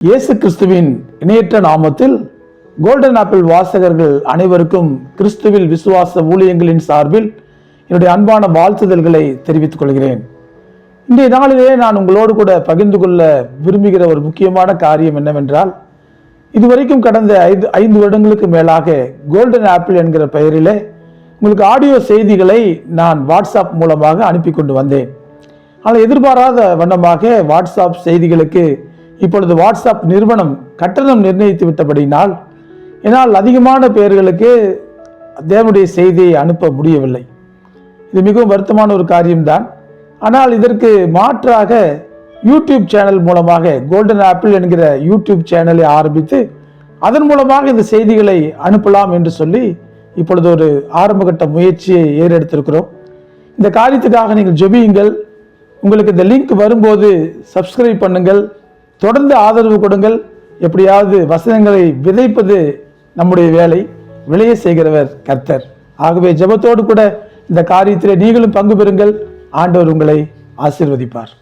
இயேசு கிறிஸ்துவின் இணையற்ற நாமத்தில் கோல்டன் ஆப்பிள் வாசகர்கள் அனைவருக்கும் கிறிஸ்துவில் விசுவாச ஊழியங்களின் சார்பில் என்னுடைய அன்பான வாழ்த்துதல்களை தெரிவித்துக் கொள்கிறேன். இன்றைய நாளிலே நான் உங்களோடு கூட பகிர்ந்து கொள்ள விரும்புகிற ஒரு முக்கியமான காரியம் என்னவென்றால், இதுவரைக்கும் கடந்த 5 வருடங்களுக்கு மேலாக கோல்டன் ஆப்பிள் என்கிற பெயரிலே உங்களுக்கு ஆடியோ செய்திகளை நான் வாட்ஸ்அப் மூலமாக அனுப்பி கொண்டு வந்தேன். ஆனால் எதிர்பாராத வண்ணமாக வாட்ஸ்அப் செய்திகளுக்கு இப்பொழுது வாட்ஸ்அப் நிறுவனம் கட்டணம் நிர்ணயித்து விட்டபடினால் என்னால் அதிகமான பேர்களுக்கு தேவனுடைய செய்தியை அனுப்ப முடியவில்லை. இது மிகவும் வருத்தமான ஒரு காரியம்தான். ஆனால் இதற்கு மாற்றாக யூடியூப் சேனல் மூலமாக கோல்டன் ஆப்பிள் என்கிற யூடியூப் சேனலை ஆரம்பித்து அதன் மூலமாக இந்த செய்திகளை அனுப்பலாம் என்று சொல்லி இப்பொழுது ஒரு ஆரம்பகட்ட முயற்சியை ஏறெடுத்திருக்கிறோம். இந்த காரியத்துக்காக நீங்கள் ஜெபியுங்கள். உங்களுக்கு இந்த லிங்க் வரும்போது சப்ஸ்கிரைப் பண்ணுங்கள், தொடர்ந்து ஆதரவு கொடுங்கள். எப்படியாவது வசனங்களை விதைப்பது நம்முடைய வேலை, விளைய செய்கிறவர் கர்த்தர். ஆகவே ஜெபத்தோடு கூட இந்த காரியத்திலே நீங்களும் பங்கு பெறுங்கள். ஆண்டவர் உங்களை ஆசீர்வதிப்பார்.